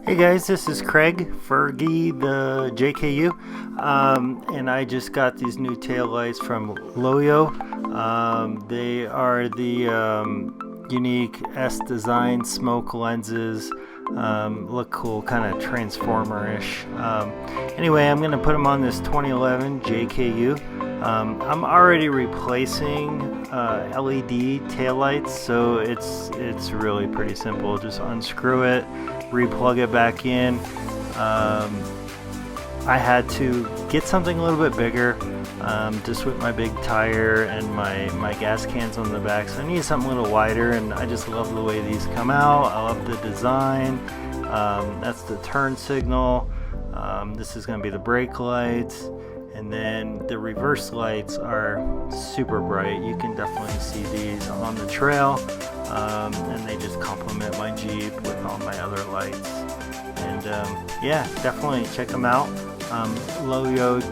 Hey guys, this is Craig Fergie, the JKU, and I just got these new taillights from LOYO. They are the unique S design smoke lenses. Look cool, kind of transformer-ish. Anyway, I'm going to put them on this 2011 JKU. I'm already replacing LED taillights, so it's really pretty simple. Just unscrew it, replug it back in. I had to get something a little bit bigger, just with my big tire and my gas cans on the back, so I need something a little wider, and I just love the way these come out. I love the design. That's the turn signal. This is going to be the brake lights, and then the reverse lights are super bright. You can definitely see these on the trail, and they just complement my Jeep with all my other lights. And yeah, definitely check them out. loyo-led.com.